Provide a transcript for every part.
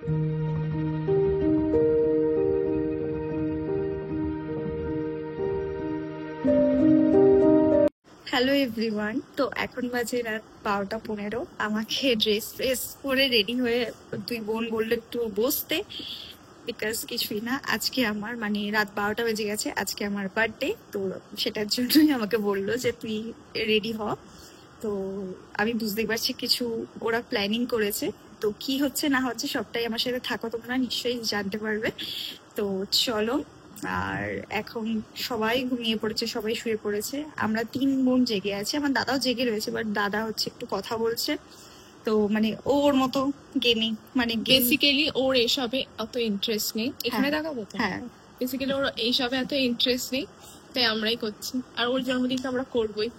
Hello everyone, তো এখন বাজে রাত 12টা 15। আমাকে ড্রেস ফ্রেস পরে রেডি হয়ে দুই বোন বললো একটু বসতে, বিকজ কিছুই না, আজকে আমার মানে রাত 12টা বেজে গেছে, আজকে আমার বার্থডে। তো সেটার জন্যই আমাকে বললো যে তুই রেডি হ। তো আমি বুঝতেই পারছি কিছু ওরা প্ল্যানিং করেছে, তো কি হচ্ছে না হচ্ছে সবটাই আমার সাথে থাকো, তোমরা নিশ্চয়ই জানতে পারবে। তো চলো। আর এখন সবাই ঘুমিয়ে পড়েছে, সবাই শুয়ে পড়েছে, আমরা 3 বোন জেগে আছি, আমার দাদাও জেগে রয়েছে, বাট দাদা হচ্ছে একটু কথা বলছে। তো মানে ওর মতো গেমিং, মানে বেসিক্যালি ওর এসবে অত ইন্টারেস্ট নেই, এখানে দেখাবো তো। হ্যাঁ, বেসিক্যালি ওর এইসবে এত ইন্টারেস্ট নেই, তাই আমরাই করছি। আর ওর জন্মদিন তো আমরা করবোই।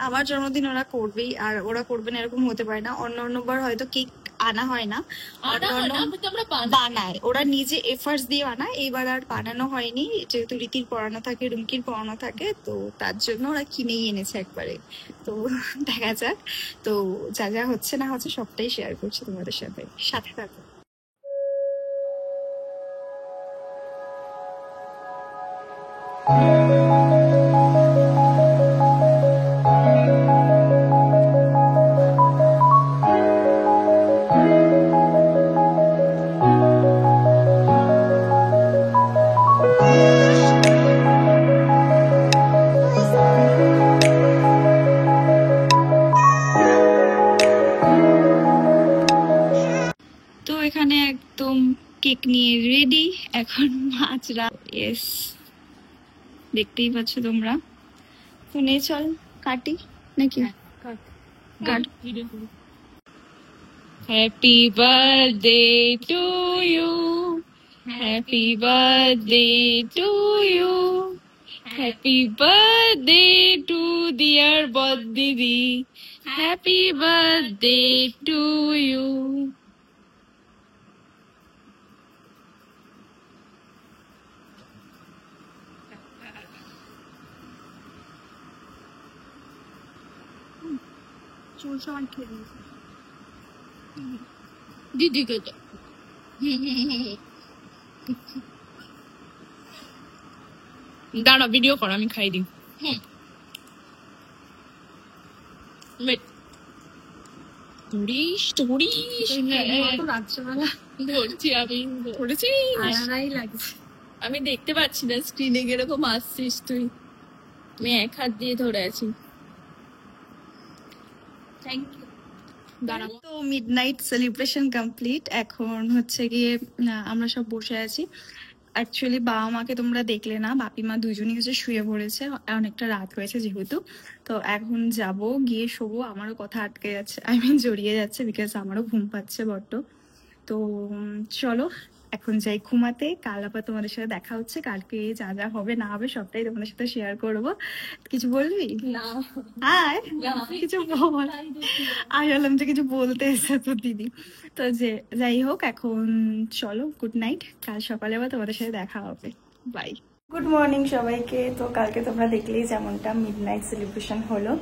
আমার জন্মদিন ওরা করবেই, আর ওরা করবে না এরকম হতে পারে না। অন্য অন্যবার হয়তো কেক আনা হয় না, বানায় ওরা নিজে এফার্টস দিয়ে বানায়। এইবার আর বানানো হয়নি, যেহেতু রীতির পড়ানো থাকে, রুমকির পড়ানো থাকে, তো তার জন্য ওরা কিনেই এনেছে একবারে। তো দেখা যাক। তো যা যা হচ্ছে না হচ্ছে সবটাই শেয়ার করছি তোমাদের সাথে, সাথে থাকো। তো এখানে একদম কেক নিয়ে রেডি, এখন মাছরা ইয়েস, দেখতেই পাচ্ছ তোমরা। তো নে চল কাটি নাকি? কাট। Happy birthday to you, happy birthday to you, happy birthday to dear বদ দিদি, হ্যাপি বার্থডে টু ইউ। চুল সমান খেয়ে নিয়েছে দিদিকে তো দাঁড়া, ভিডিও কর, আমি খাই দিই। ধরিস ধরিস, রাত্রেবেলা ধরছি আমি, ধরেছি। আড়াই লাগছে। আমি দেখতে পাচ্ছি না স্ক্রিনে কিরকম আসছিস তুই, আমি এক হাত দিয়ে ধরে আছি। Thank you. দাঁড়াবো। তো মিডনাইট সেলিব্রেশন কমপ্লিট, এখন হচ্ছে গিয়ে আমরা সব বসে আছি। অ্যাকচুয়ালি বাবা মাকে তোমরা দেখলে না, বাপি মা দুজনই হচ্ছে শুয়ে পড়েছে, অনেকটা রাত হয়েছে যেহেতু। তো এখন যাব, গিয়ে শোবো। আমারও কথা আটকে যাচ্ছে, আই মিন জড়িয়ে যাচ্ছে, বিকজ আমারও ঘুম পাচ্ছে বড্ড। তো চলো এখন যাই ঘুমাতে। কাল আবার তোমাদের সাথে দেখা হচ্ছে, কালকে যা যা হবে না হবে সবটাই তোমাদের সাথে শেয়ার করব। কিছু বলবি? না, আর কিছু বল। আমি বললাম যে কিছু বলতে এসে তো দিদি। তো যে যাই হোক, এখন চলো গুড নাইট, কাল সকালে আবার তোমাদের সাথে দেখা হবে। বাই। গুড মর্নিং সবাইকে। তো কালকে তোমরা দেখলেই যেমনটা মিডনাইট সেলিব্রেশন হলো।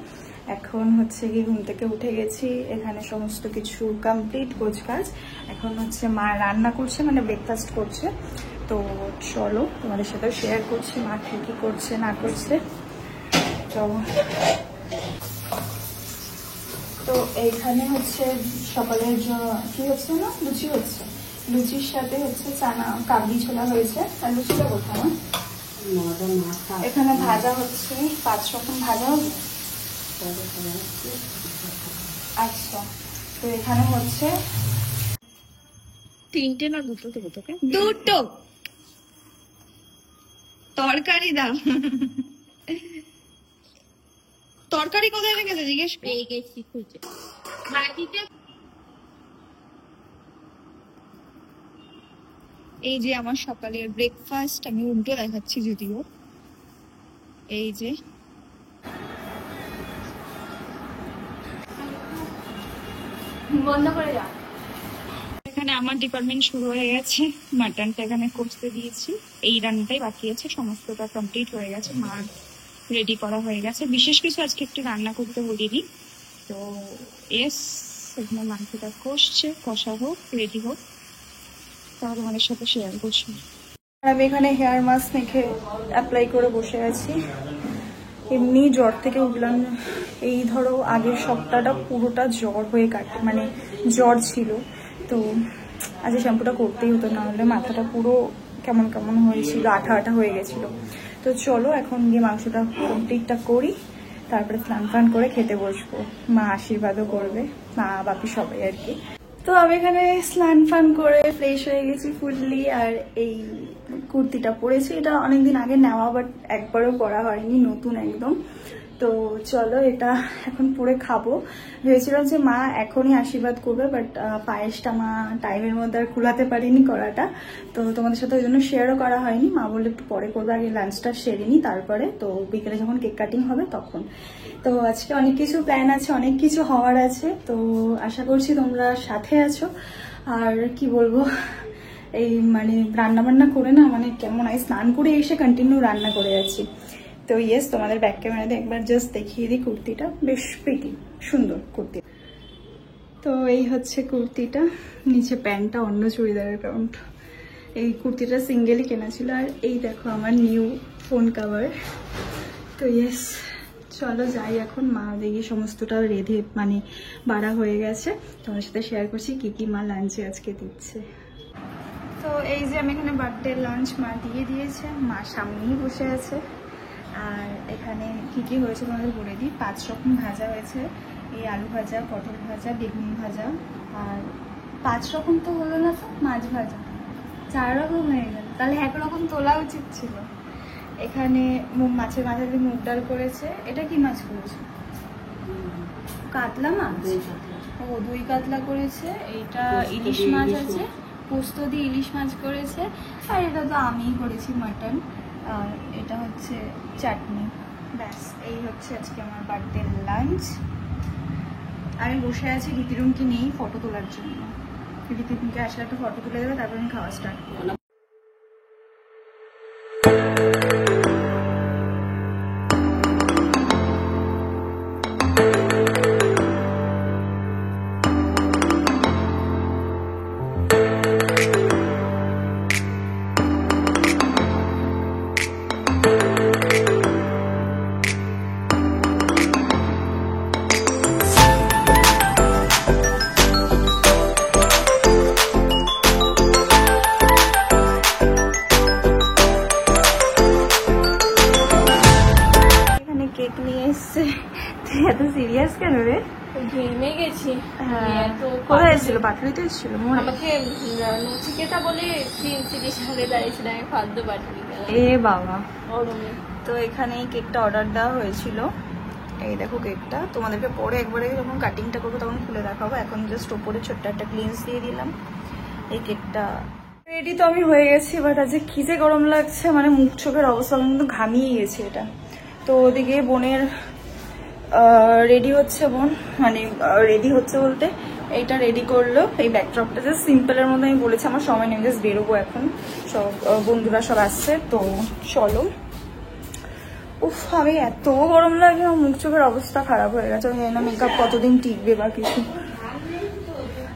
এখন হচ্ছে কি ঘুম থেকে উঠে গেছি, এখানে সমস্ত কিছু কমপ্লিট গোছগাছ। এখন হচ্ছে মা রান্না করছে, মানে ব্রেকফাস্ট করছে। তো চলো তোমাদের সাথে শেয়ার করছি মা কি কি করছে না করছে। তো তো এইখানে হচ্ছে সকালের কি হচ্ছে না, লুচি হচ্ছে। লুচির সাথে হচ্ছে চানা কাবলি ছোলা হয়েছে। আর লুচিটা কোথাও এখানে ভাজা হচ্ছে, 5 রকম ভাজা হবে। আচ্ছা, তো এখানে হচ্ছে 3টে না 2টো দেবো তোকে? 2টো তরকারি দাও। তরকারি কোথায় রেখেছে জিজ্ঞেস পেয়ে গেছি খুঁজে। এই যে আমার সকালের ব্রেকফাস্ট, আমি উল্টো দেখাচ্ছি যদিও। এই যে বন্ধ করে যা। এখানে আমার ডিপার্টমেন্ট শুরু হয়ে গেছে, মাটনটা এখানে কষতে দিয়েছি, এই রান্নাটাই বাকি আছে, সমস্তটা কমপ্লিট হয়ে গেছে, মার রেডি করা হয়ে গেছে। বিশেষ কিছু আজকে একটু রান্না করতে বলিনি। তো এস এখানে মাংসটা কষছে, কষা হোক, রেডি হোক, তাহলে তোমাদের সাথে শেয়ার করছি। আমি এখানে হেয়ার মাস্ক মেখে অ্যাপ্লাই করে বসে আছি। এমনি জ্বর থেকে উঠলাম, এই ধরো আগের সপ্তাহটা পুরোটা জ্বর হয়ে কাটে, মানে জ্বর ছিল। তো আজ শ্যাম্পুটা করতেই হতো, না হলে মাথাটা পুরো কেমন কেমন হয়েছিল, আঠা আঠা হয়ে গেছিলো। তো চলো এখন গিয়ে মাংসটা কমপ্লিটটা করি, তারপরে স্নান ফান করে খেতে বসবো। মা আশীর্বাদও করবে, মা বাপি সবাই আর কি। তো আমি এখানে স্নান ফান করে ফ্রেশ হয়ে গেছি ফুললি, আর এই কুর্তিটা পরেছি। এটা অনেকদিন আগে নেওয়া, বাট একবারও পরা হয়নি, নতুন একদম। তো চলো এটা এখন পরে খাবো। ভেবেছিলাম যে মা এখনই আশীর্বাদ করবে, বাট পায়েসটা মা টাইমের মধ্যে আর কুলাতে পারিনি করাটা। তো তোমাদের সাথে ওই জন্য শেয়ারও করা হয়নি। মা বললে একটু পরে করবে, আগে লাঞ্চটা সেরে নি, তারপরে তো বিকেলে যখন কেক কাটিং হবে তখন। তো আজকে অনেক কিছু প্ল্যান আছে, অনেক কিছু হওয়ার আছে। তো আশা করছি তোমরা সাথে আছো। আর কি বলবো, এই মানে রান্না বান্না করে না মানে কেমন, স্নান করে এসে কন্টিনিউ রান্না করে যাচ্ছি। তো ইয়েস, তোমাদের ব্যাক ক্যামেরাতে একবার জাস্ট দেখিয়ে দিই কুর্তিটা, বেশ প্রিটি সুন্দর কুর্তি। তো এই হচ্ছে কুর্তিটা, নিচে প্যান্টটা অন্য চুড়িদারের প্যান্ট। এই কুর্তিটা সিঙ্গেলই কেনা ছিল। আর এই দেখো আমার নিউ ফোন কভার। তো ইয়েস, চলো যাই এখন। মা দেখি সমস্তটা রেঁধে মানে বাড়া হয়ে গেছে, তোমার সাথে শেয়ার করছি কি কি মা লাঞ্চে আজকে দিচ্ছে। তো এই যে আমি এখানে বার্থডে লাঞ্চ মা দিয়ে দিয়েছে, মা সামনেই বসে আছে। আর এখানে কি কি হয়েছে তোমাদের বলে দিই। 5 রকম ভাজা হয়েছে, এই আলু ভাজা, পটল ভাজা, বেগুন ভাজা। আর 5 রকম তো হলো না, তো মাছ ভাজা 4 রকম হয়ে গেল, তাহলে 1 রকম তোলা উচিত ছিল। এখানে মাছের মাথা দিয়ে মুগ ডাল করেছে। এটা কি মাছ করেছে? কাতলা মাছ। ও, 2 কাতলা করেছে। এইটা ইলিশ মাছ আছে, পোস্ত দিয়ে ইলিশ মাছ করেছে। আর এটা তো আমিই করেছি, মাটন। আর এটা হচ্ছে চাটনি। ব্যাস, এই হচ্ছে আজকে আমার বার্থডে লাঞ্চ। আমি বসে আছি, রীতিরুমকি নেই ফটো তোলার জন্য। রীতিরুমকে আসলে একটা ফটো তুলে দেবে, তারপর আমি খাওয়া স্টার্ট করবো। কেক নিয়ে এসছে। তুই এত সিরিয়াস কেন রে? ঘেমে গেছি। কোথায় এসেছিল? পাটুলিতে এসেছিল। আমাকে নচিকেতা বলে সিটির সামনে দাঁড়িয়েছিল, আমি খাদ্য পাঠিয়ে গেলাম। এ বাবা। গরমে তো এখানে এই কেকটা অর্ডার দেওয়া হয়েছিল। এই দেখো কেকটা, তোমাদেরকে পরে একবারে যখন কাটিংটা করবো তখন খুলে দেখাবো। এখন জাস্ট ওপরে ছোট্ট একটা গ্লিন্স দিয়ে দিলাম। এই কেকটা রেডি তো আমি হয়ে গেছি, বাট আজকে কি যে গরম লাগছে, মানে মুখ চোখের অবস্থা, আমি কিন্তু ঘামিয়ে গেছি এটা। তো ওদিকে বোনের রেডি হচ্ছে, বোন মানে রেডি হচ্ছে বলতে এইটা রেডি করলো। এই ব্যাকড্রপটা জাস্ট সিম্পলের মধ্যে আমি বলেছি আমার সময় নেই, জাস্ট বেরোবো এখন, সব বন্ধুরা সব আসছে। তো চলো। উফ, আমি এত গরম লাগে, আমার মুখ চোখের অবস্থা খারাপ হয়ে গেছে। আমি জানি না মেকআপ কতদিন টিকবে বা কিছু।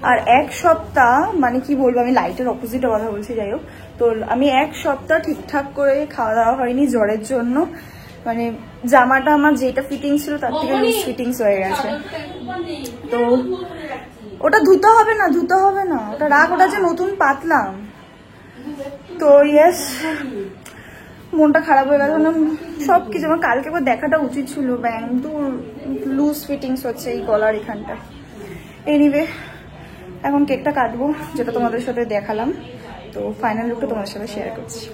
আর 1 সপ্তাহ মানে কি বলবো, আমি লাইটের অপোজিটে কথা বলছি, যাই হোক। তো আমি 1 সপ্তাহ ঠিকঠাক করে খাওয়া দাওয়া হয়নি জ্বরের জন্য। মানে জামাটা আমার যেটা ফিটিং ছিল তার থেকে লুজ ফিটিংস হয়ে গেছে। তো ওটা ধুতে হবে না, ধুতে হবে না, ওটা রাখ, ওটা যে নতুন পাতলাম। তো ইয়েস, মনটা খারাপ হয়ে গেছে, সব কিছু। আমার কালকে আবার দেখাটা উচিত ছিল, ব্যাং তো লুজ ফিটিংস হচ্ছে এই গলার এখানটা। এনিওয়ে, এখন কেকটা কাটবো, যেটা তোমাদের সাথে দেখালাম। তো ফাইনাল লুকটা তোমাদের সাথে শেয়ার করছি।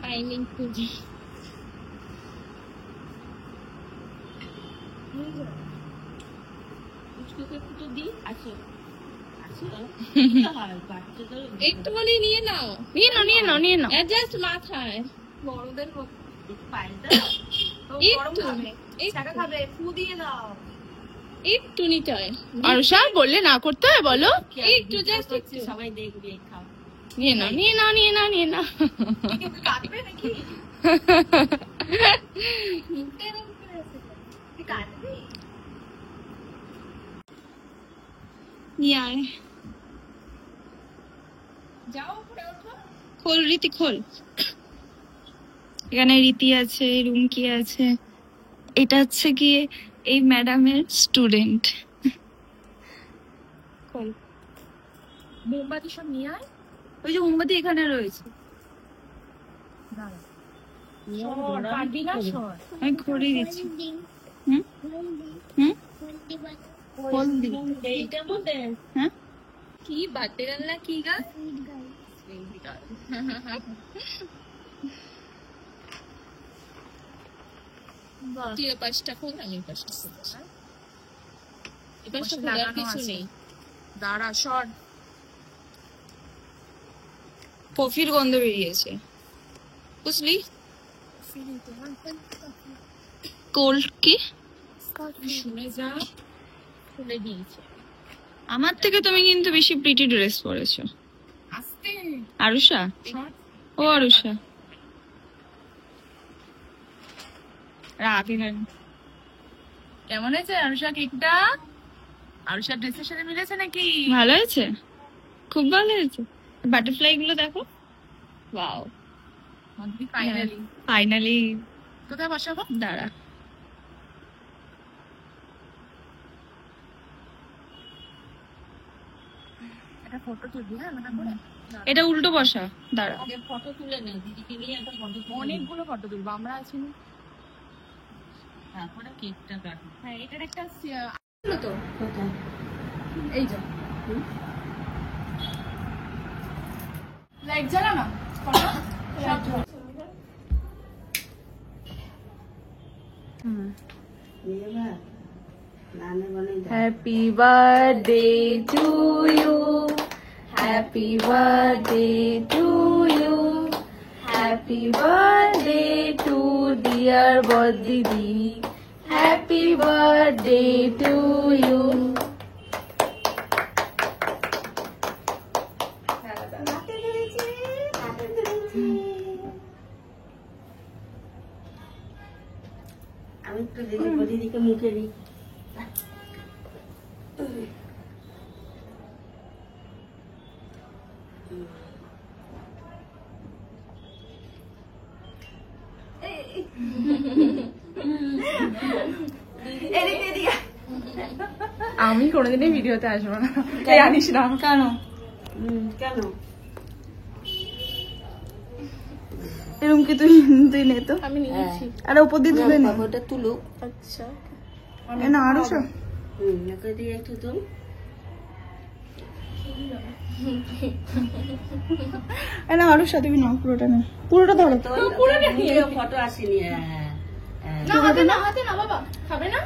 টাইমিং খুঁজি। उसको तो दी। अच्छा একটুখানি নিয়ে নাও, জাস্ট মাথায়। বড়দের একটু নিতে হয়। আরুষা বললে না করতে হয়, বলো। একটু জাস্ট একটু। সবাই দেখবে খাও। নিয়ে নাও। কাটবে নাকি? কাটবি? নিয়ে আয়। যাও উপরে ওঠো। খোল রীতি, খোল। এখানে রীতি আছে, রুমকি আছে। এটা হচ্ছে গিয়ে এই ম্যাডামের স্টুডেন্ট। খোল। মোমবাতি সব নিয়ে আয়। ওই যে মোমবাতি এখানে রয়েছে। পারবি না, সর। আমি খড়ি দিচ্ছি। হুম হুম হলদি। এইটার মধ্যে হ্যাঁ, কি বার্থডে গান না কি গান? তুই এ পাশটা খোল, আমি এ পাশটা খুলছি। এ পাশটা খোলার কিছু নেই। দাঁড়া, সর। কফির গন্ধ বেরিয়েছে, বুঝলি? কোল্ড কি? শুনে যা, খুলে দিয়েছে। আমার থেকে তুমি কিন্তু বেশি প্রিটি ড্রেস পরেছো। আস্তে আরুষা, ও আরুষা কেমন হয়েছে আরুষা কেকটা? আরুষার ড্রেসের সাথে মিলেছে নাকি? ভালো হয়েছে, খুব ভালো হয়েছে। বাটারফ্লাই গুলো দেখো, ওয়াও। Finally finally. কোথায় বসাবো? দাঁড়া, একটা ফটো তুলবি, হ্যাঁ মনে করে। এটা উল্টো বসা, দাঁড়া। আগে ফটো তুলে নে, দিদিকে নিয়ে একটা ফটো তুলে। অনেকগুলো ফটো তুলবো, আমরা আছি না? তারপরে কেকটা কাটবো। হ্যাঁ, এটার একটা তো এই যে লাইট জ্বালা না। Happy birthday to you, happy birthday to you, happy birthday to dear বদিদি, হ্যাপি বার্থডে টু ইউ। আমি একটু দিদিকে মুখে দিই। আমি কোনোদিনই ভিডিওতে আসবো না, জানিস না কেন? কেন? এরকম কি তুই তুই নে তো, আমি নিয়েছি। আর উপর দিয়ে তুলে নে। ওটা তুলো। আচ্ছা, এ না আরো সব ওকে দিয়ে একটু তুল। এ না আরো সাথে তুমি নাও, পুরোটা না, পুরোটা ধরো। ফটো আসেনি। না হাতে না, হাতে না বাবা, খাবে না?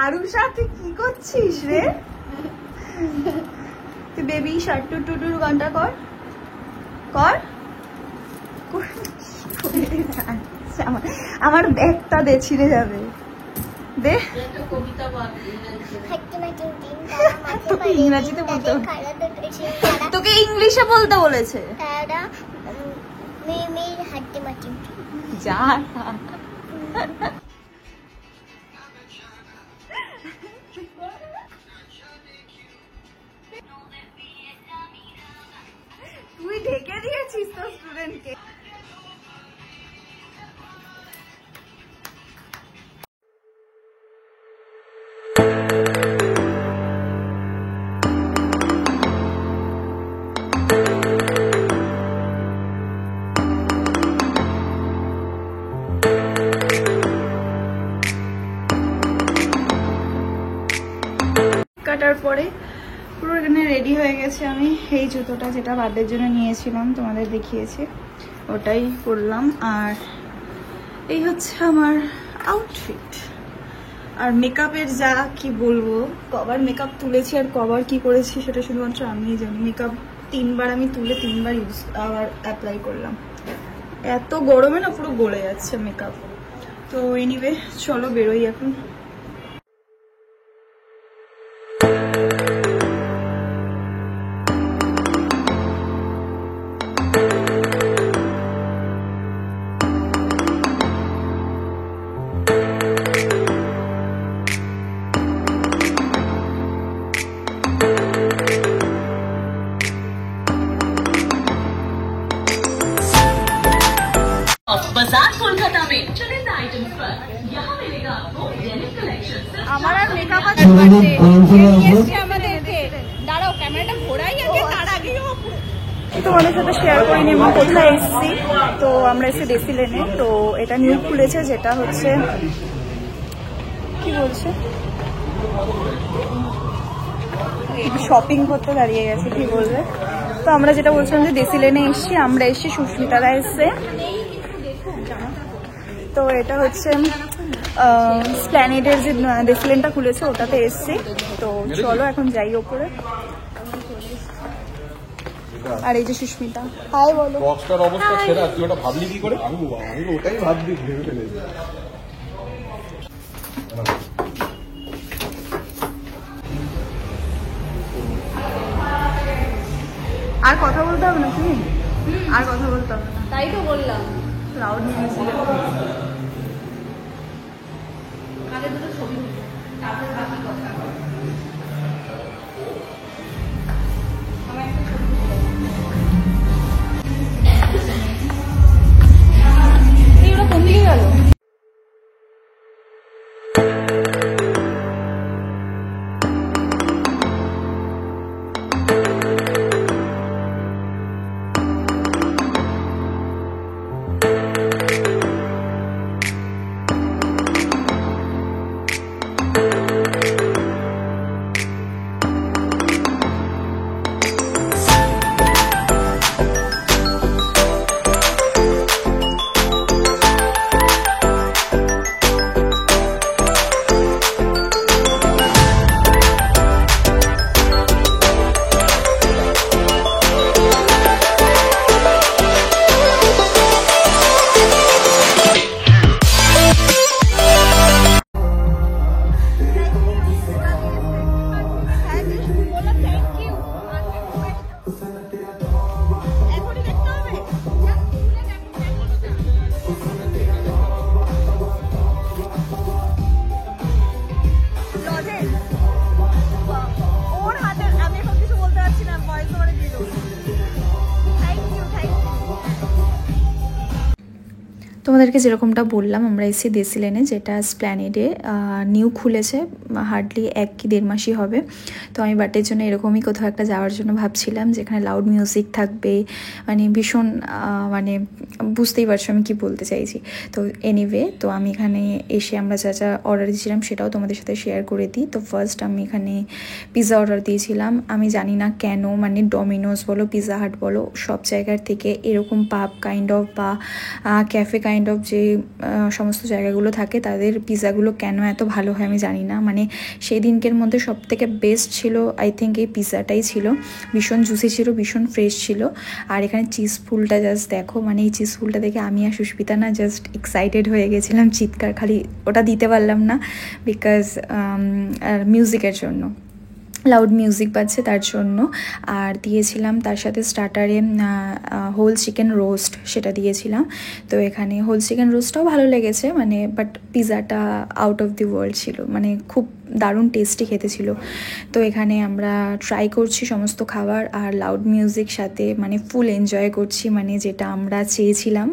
আরুষা তুই কি করছিস রে? তুই বেবি শার্ট টু টু টুর গানটা কর কর। আমার ব্যাগটা দে, ছিঁড়ে যাবে, দে। কবিতা বল। তোকে ইংরেজিতে বলতে, তোকে ইংলিশে বলতে বলেছে। যা তুই ঢেকে দিয়েছিস তোর স্টুডেন্টকে। কাটার পরে পুরো এখানে রেডি হয়ে গেছে। আমি এই জুতোটা যেটা বার্থডের জন্য নিয়েছিলাম তোমাদের দেখিয়েছি, ওটাই পরলাম। আর এই হচ্ছে আমার আউটফিট। আর মেকআপের যা কি বলবো, কবার মেকআপ তুলেছি আর কবার কি করেছি সেটা শুধুমাত্র আমিই জানি। মেকআপ 3বার আমি তুলে 3বার ইউজ আবার অ্যাপ্লাই করলাম। এত গরমে না পুরো গলে যাচ্ছে মেকআপ। তো এনিওয়ে চলো বেরোই এখন। बाजार कोलकाता में चुनिंदा आइटम्स पर यहाँ मिलेगा आपको डेनिम कलेक्शन। আমার আর মেকআপ আছে আমাদেরকে। দাঁড়াও ক্যামেরাটা ঘোরাই আগে, তার আগেই তোমাদের সাথে শেয়ার করে নিই আমরা কোথায় এসেছি। তো আমরা এসে ডেসি লেনে। তো এটা নিউ খুলেছে, যেটা হচ্ছে কি বলছে শপিং করতে দাঁড়িয়ে গেছে, কি বলবে। তো আমরা যেটা বলছিলাম যে ডেসি লেনে এসেছি, আমরা এসেছি, সুস্মিতারা এসছে। তো এটা হচ্ছে স্প্ল্যানেডের যে ডেসি লেনটা খুলেছে ওটাতে এসছি। তো চলো এখন যাই ওপরে। আর এই যে সুস্মিতা, হাই বলো। বক্সটার অবস্থা সেরা, তুই ওটা ভাবলি কি করে? আমি ওটাই ভাবলি, ভেবে ফেলেছি। আর কথা বলতে হবে না তুমি, আর কথা বলতে হবে না, তাই তো বললাম। Loud music. আগে দুটো ছবি তারপর বাকি কথা। ওরা কোন দিকে গেল? তোমাদেরকে যেরকমটা বললাম, আমরা এসেছি ডেসি লেনে, যেটা স্প্ল্যানেডে নিউ খুলেছে, হার্ডলি 1 কি 1.5 মাসই হবে। তো আমি বার্থডের জন্য এরকমই কোথাও একটা যাওয়ার জন্য ভাবছিলাম, যেখানে লাউড মিউজিক থাকবে, মানে ভীষণ মানে বুঝতেই পারছো আমি কি বলতে চাইছি। তো এনিওয়ে, তো আমি এখানে এসে আমরা যা যা অর্ডার দিয়েছিলাম সেটাও তোমাদের সাথে শেয়ার করে দিই। তো ফার্স্ট আমি এখানে পিৎজা অর্ডার দিয়েছিলাম। আমি জানি না কেন, মানে ডমিনোস বলো, পিৎজা হাট বলো, সব জায়গার থেকে এরকম পাব কাইন্ড অফ বা ক্যাফে কাইন্ড অফ যে সমস্ত জায়গাগুলো থাকে, তাদের পিৎজাগুলো কেন এত ভালো হয় আমি জানি না। মানে সেই দিনকের মধ্যে সব থেকে বেস্ট ছিল আই থিঙ্ক এই পিৎজাটাই ছিল। ভীষণ জুসি ছিল, ভীষণ ফ্রেশ ছিল। আর এখানে চিজ ফুলটা জাস্ট দেখো, মানে এই চিজ ফুলটা দেখে আমি আর সুস্মিতা না জাস্ট এক্সাইটেড হয়ে গেছিলাম, চিৎকার, খালি ওটা দিতে পারলাম না বিকজ মিউজিকের জন্য, লাউড মিউজিক বাজছে তার জন্য। আর দিয়েছিলাম তার সাথে স্টার্টারে হোল চিকেন রোস্ট, সেটা দিয়েছিলাম। তো এখানে হোল চিকেন রোস্টটাও ভালো লেগেছে, মানে বাট পিৎজাটা আউট অফ দি ওয়ার্ল্ড ছিল, মানে খুব দারুণ টেস্টি খেতে ছিল। তো এখানে আমরা ট্রাই করছি সমস্ত খাবার আর লাউড মিউজিক সাথে মানে ফুল এনজয় করছি, মানে যেটা আমরা চেয়েছিলাম।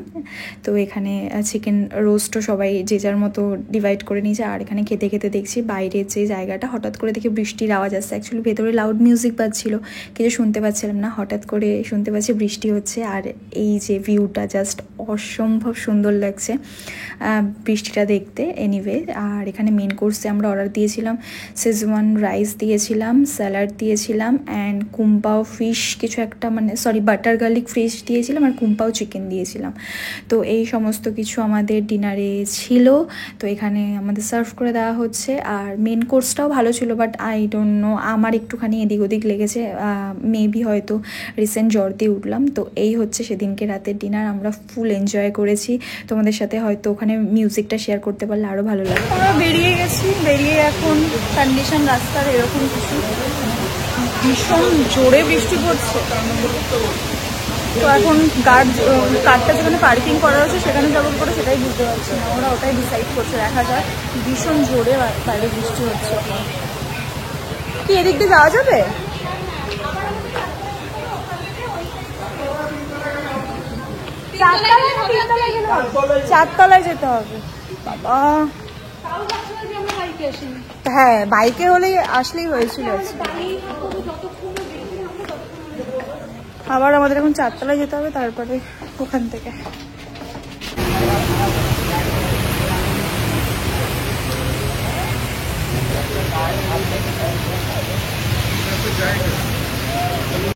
তো এখানে চিকেন রোস্টও সবাই যে যার মতো ডিভাইড করে নিয়েছে। আর এখানে খেতে খেতে দেখছি বাইরের যে জায়গাটা, হঠাৎ করে দেখি বৃষ্টির আওয়াজ আসছে। অ্যাকচুয়ালি ভেতরে লাউড মিউজিক বাজছিল, কিছু শুনতে পাচ্ছিলাম না, হঠাৎ করে শুনতে পাচ্ছি বৃষ্টি হচ্ছে। আর এই যে ভিউটা জাস্ট অসম্ভব সুন্দর লাগছে বৃষ্টিটা দেখতে। এনিওয়ে, আর এখানে মেন কোর্সে আমরা অর্ডার দিয়েছিলাম দিয়েছিলাম, শেজওয়ান রাইস দিয়েছিলাম, স্যালাড দিয়েছিলাম অ্যান্ড কুম্পাও ফিশ কিছু একটা, মানে সরি বাটার গার্লিক ফিশ দিয়েছিলাম আর কুম্পাও চিকেন দিয়েছিলাম। তো এই সমস্ত কিছু আমাদের ডিনারে ছিল। তো এখানে আমাদের সার্ভ করে দেওয়া হচ্ছে। আর মেন কোর্সটাও ভালো ছিল, বাট আই ডোন্ট নো, আমার একটুখানি এদিক ওদিক লেগেছে, মেবি হয়তো রিসেন্ট জ্বর দিয়ে উঠলাম। তো এই হচ্ছে সেদিনকে রাতের ডিনার, আমরা ফুল এনজয় করেছি। তোমাদের সাথে হয়তো ওখানে মিউজিকটা শেয়ার করতে পারলে আরও ভালো লাগে। আমরা বেরিয়ে গেছি, বেরিয়ে এখন কন্ডিশন রাস্তার এরকম কিছু, ভীষণ জোরে বৃষ্টি পড়ছে। তো এখন কারটা যেখানে পার্কিং করা হচ্ছে সেখানে যাবো করে সেটাই বুঝতে পারছি না, ওরা ওটাই ডিসাইড করছে, দেখা যাক। ভীষণ জোরে বাইরে বৃষ্টি হচ্ছে। কি এদিক দিয়ে যাওয়া যাবে? চারতলায় যেতে হবে বাবা। হ্যাঁ বাইকে হলেই আসলেই হয়েছিল। আবার আমাদের এখন চারতলায় যেতে হবে, তারপরে ওখান থেকে